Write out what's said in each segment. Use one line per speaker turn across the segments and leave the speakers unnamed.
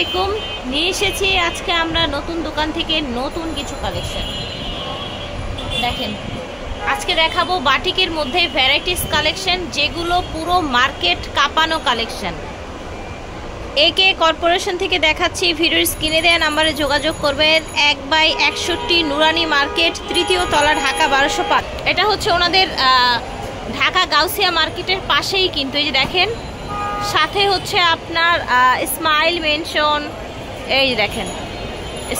আলাইকুম। নিয়ে এসেছি আজকে আমরা নতুন দোকান থেকে নতুন কিছু কালেকশন। দেখেন আজকে দেখাবো বাটিকের মধ্যে ভ্যারাইটিস কালেকশন, যেগুলো পুরো মার্কেট কাঁপানো কালেকশন। একে কর্পোরেশন থেকে দেখাচ্ছি। ভিডিওর স্ক্রিনে দেওয়া নাম্বারে যোগাযোগ করবেন। 1/61 নুরানি মার্কেট, তৃতীয় তলা, ঢাকা 1205। এটা হচ্ছে ওনাদের ঢাকা গাউসিয়া মার্কেটের পাশেই, কিন্তু এই যে দেখেন সাথে হচ্ছে আপনার স্মাইল মেনশন। এই যে দেখেন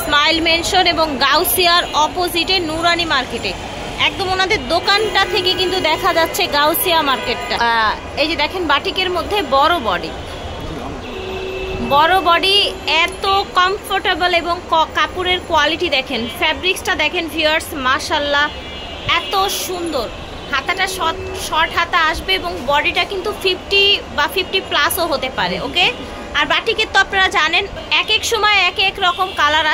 স্মাইল মেনশন এবং গাউসিয়ার অপোজিটে নুরানি মার্কেটে, একদম ওনাদের দোকানটা থেকে কিন্তু দেখা যাচ্ছে গাউসিয়া মার্কেটটা। এই যে দেখেন বাটিকের মধ্যে বড় বডি, এত কমফোর্টেবল এবং কাপড়ের কোয়ালিটি দেখেন, ফ্যাব্রিক্সটা দেখেন ভিউয়ার্স, মাশাল্লাহ এত সুন্দর। হাতাটা শর্ট হাতা আসবে এবং বডিটা কিন্তু 50 বা 50+ হতে পারে। ওকে, আর বাটিকের তো আপনারা জানেন এক এক সময় এক এক রকম কালার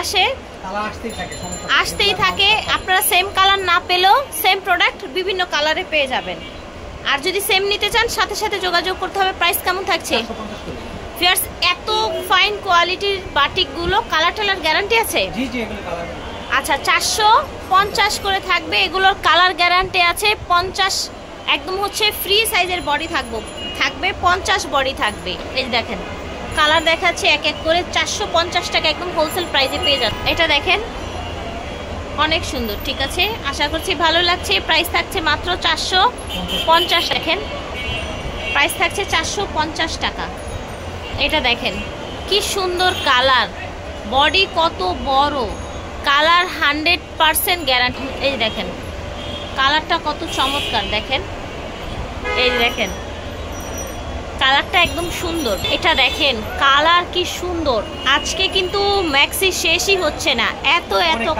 আসতেই থাকে। আপনারা সেম কালার না পেলেও সেম প্রোডাক্ট বিভিন্ন কালারে পেয়ে যাবেন। আর যদি সেম নিতে চান সাথে সাথে যোগাযোগ করতে হবে। প্রাইস কেমন থাকছে ভিউয়ার্স? এত ফাইন কোয়ালিটির বাটিকগুলো কালার টালার গ্যারান্টি আছে? আচ্ছা, 450 করে থাকবে। এগুলোর কালার গ্যারান্টি আছে 50। একদম হচ্ছে ফ্রি সাইজের বডি থাকবে 50 বডি থাকবে। এই দেখেন কালার দেখাচ্ছে এক এক করে। 450 টাকা একদম হোলসেল প্রাইসে পেয়ে যাচ্ছে। এটা দেখেন অনেক সুন্দর। ঠিক আছে, আশা করছি ভালো লাগছে। প্রাইস থাকছে মাত্র 450। দেখেন প্রাইস থাকছে 450 টাকা। এটা দেখেন কি সুন্দর কালার, বডি কত বড়, কালার 100% গ্যারান্টি। এই দেখেন কালারটা কত চমৎকার, দেখেন এই দেখেন কালারটা একদম সুন্দর। এটা দেখেন কালার কি সুন্দর। আজকে কিন্তু ম্যাক্সি শেষই হচ্ছে না, এত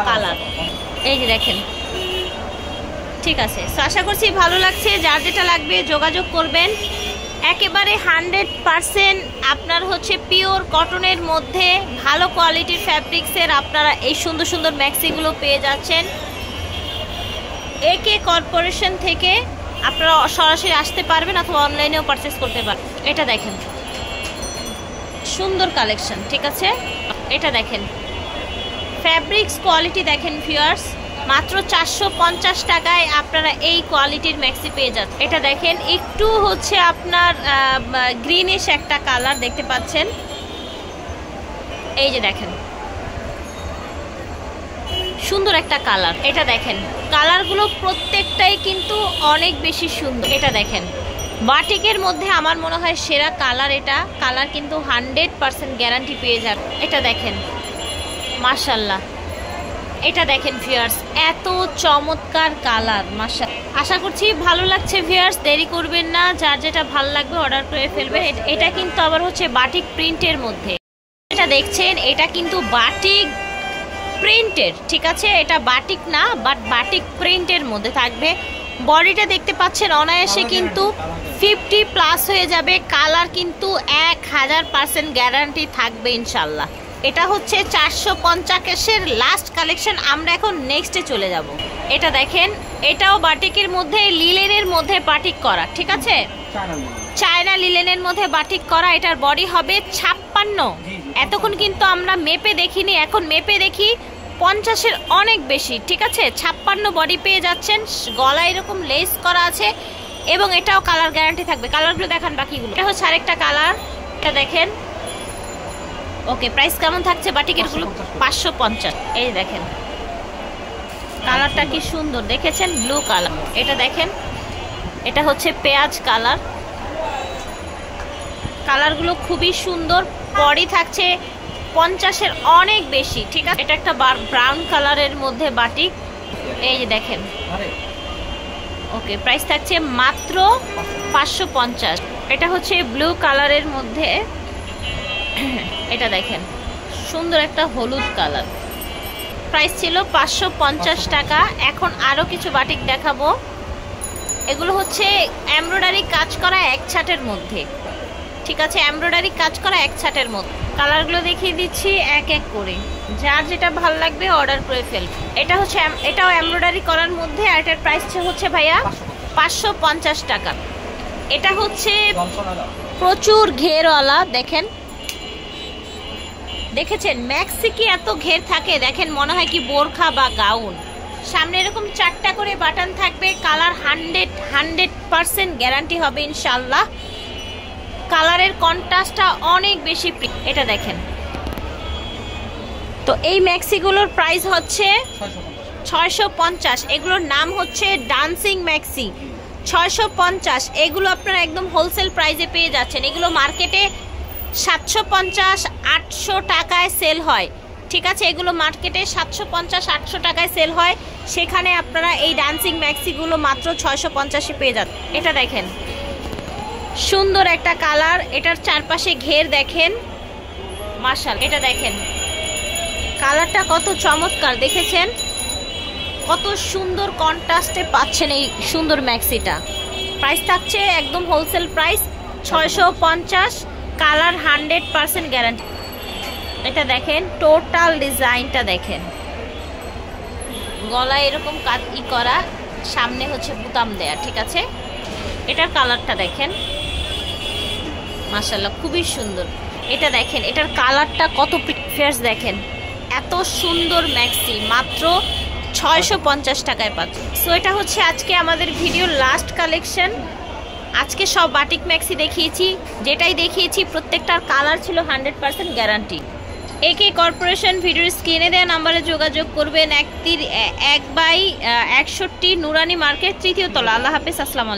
কালার। এই যে দেখেন, ঠিক আছে, আশা করছি ভালো লাগছে। যার যেটা লাগবে যোগাযোগ করবেন। একেবারে 100% আপনার হচ্ছে পিওর কটনের মধ্যে ভালো কোয়ালিটির ফ্যাব্রিক্সের আপনারা এই সুন্দর সুন্দর ম্যাক্সিগুলো পেয়ে যাচ্ছেন। একে কর্পোরেশন থেকে আপনারা সরাসরি আসতে পারবেন অথবা অনলাইনেও পারচেস করতে পারবেন। এটা দেখেন সুন্দর কালেকশন। ঠিক আছে, এটা দেখেন ফ্যাব্রিক্স কোয়ালিটি দেখেন ভিউয়ার্স, মাত্র 450 টাকায় আপনারা এই কোয়ালিটির ম্যাক্সি পেয়ে যাচ্ছেন। এটা দেখেন একটু হচ্ছে আপনার গ্রিনিশ একটা কালার দেখতে পাচ্ছেন। এই যে দেখেন সুন্দর একটা কালার। এটা দেখেন কালারগুলো প্রত্যেকটাই কিন্তু অনেক বেশি সুন্দর। এটা দেখেন বাটিকের মধ্যে আমার মনে হয় সেরা কালার এটা। কালার কিন্তু 100% গ্যারান্টি পেয়ে যাবে। এটা দেখেন মাশাল্লাহ। এটা দেখেন ভিউয়ার্স এত চমৎকার কালার, মাশাআল্লাহ। আশা করছি ভালো লাগছে ভিউয়ার্স, দেরি করবেন না। যার যেটা ভালো লাগবে অর্ডার করে ফেলবেন। এটা কিন্তু আবার হচ্ছে বাটিক প্রিন্টের মধ্যে। এটা দেখছেন এটা কিন্তু বাটিক প্রিন্টের। ঠিক আছে, এটা বাটিক না, বাট বাটিক প্রিন্টের মধ্যে থাকবে। বডিটা দেখতে পাচ্ছেন অনায়াসে কিন্তু 50+ হয়ে যাবে। কালার কিন্তু 1000% গ্যারান্টি থাকবে ইনশাল্লাহ। এটা হচ্ছে 450-এর লাস্ট কালেকশন। আমরা এখন নেক্সটে চলে যাব। এটা দেখেন এটাও বাটিকের মধ্যে লিলেনের মধ্যে বাটিক করা। ঠিক আছে, চায়না লিলেনের মধ্যে বাটিক করা। এটার বডি হবে 56। এতক্ষণ কিন্তু আমরা মেপে দেখিনি, এখন মেপে দেখি 50-এর অনেক বেশি। ঠিক আছে, 56 বডি পেয়ে যাচ্ছেন। গলায় এরকম লেস করা আছে এবং এটাও কালার গ্যারান্টি থাকবে। কালারগুলো দেখান বাকিগুলো। এটা হচ্ছে আরেকটা কালার। এটা দেখেন। ওকে, প্রাইস কেমন থাকছে বাটিকের গুলো? 550। এই দেখেন কালারটা কি সুন্দর, দেখেছেন ব্লু কালার। এটা দেখেন এটা হচ্ছে পেঁয়াজ কালার। কালারগুলো খুবই সুন্দর। বডি থাকছে 50-এর অনেক বেশি। ঠিক আছে, এটা একটা ব্রাউন কালারের মধ্যে বাটিক। এই যে দেখেন। ওকে, প্রাইস থাকছে মাত্র 550। এটা হচ্ছে ব্লু কালারের মধ্যে। এটা দেখেন সুন্দর একটা হলুদ কালার। প্রাইস ছিল 550 টাকা। এখন আরো কিছু বাটিক দেখাবো। এগুলো হচ্ছে এমব্রয়ডারি কাজ করা এক ছাটের মধ্যে। ঠিক আছে, এমব্রয়ডারি কাজ করা এক ছাটের মধ্যে। কালারগুলো দেখিয়ে দিচ্ছি এক এক করে। যার যেটা ভালো লাগবে অর্ডার করে ফেলবে। এটা হচ্ছে এটাও এমব্রয়ডারি করার মধ্যে। আর এটার প্রাইস হচ্ছে ভাইয়া 550 টাকা। এটা হচ্ছে প্রচুর ঘেরওয়ালা। দেখেন দেখেছেন ম্যাক্সি কি এত ঘের থাকে, দেখেন মনে হয় কি বোরখা বা গাউন। সামনে এরকম 4টা করে বাটন থাকবে, কালার 100% গ্যারান্টি হবে ইনশাআল্লাহ। কালারের কন্ট্রাস্টটা অনেক বেশি। এটা দেখেন, তো এই ম্যাক্সিগুলোর প্রাইস হচ্ছে 650। এগুলোর নাম হচ্ছে ডান্সিং ম্যাক্সি, 650। এগুলো আপনারা একদম হোলসেল প্রাইসে পেয়ে যাচ্ছেন। এগুলো মার্কেটে 750-800 টাকায় সেল হয়, ঠিক আছে? এগুলো মার্কেটে 750-800 টাকায় সেল হয়, সেখানে আপনারা এই ডান্সিং ম্যাক্সিগুলো মাত্র 650-এ পেয়ে যাচ্ছেন। এটা দেখেন সুন্দর একটা কালার, এটার চারপাশে ঘের দেখেন মাশাআল্লাহ। এটা দেখেন কালারটা কত চমৎকার, দেখেছেন কত সুন্দর কন্ট্রাস্টে পাচ্ছেন এই সুন্দর ম্যাক্সিটা। প্রাইস থাকছে একদম হোলসেল প্রাইস 650, কালার 100% গ্যারান্টি। এটা দেখেন টোটাল ডিজাইনটা দেখেন, গলায় এরকম কাজ করা, সামনে হচ্ছে বুতাম দেয়া, ঠিক আছে? এটার কালারটা দেখেন মাশাআল্লাহ খুবই সুন্দর। এটা দেখেন এটার কালারটা কত ফ্রেশ, দেখেন এত সুন্দর ম্যাক্সি মাত্র 650 টাকায় পাচ্ছেন। সো এটা হচ্ছে আজকে আমাদের ভিডিওর লাস্ট কালেকশন। আজকে সব বাটিক ম্যাক্সি দেখিয়েছি, যেটাই দেখিয়েছি প্রত্যেকটার কালার ছিল 100% গ্যারান্টি। একে কর্পোরেশন ভিডিওর স্ক্রিনে দেওয়া নাম্বারে যোগাযোগ করবেন। 1/61 নুরানি মার্কেট, 3য় তলা। আল্লাহ হাফেজ, আসসালামু আলাইকুম।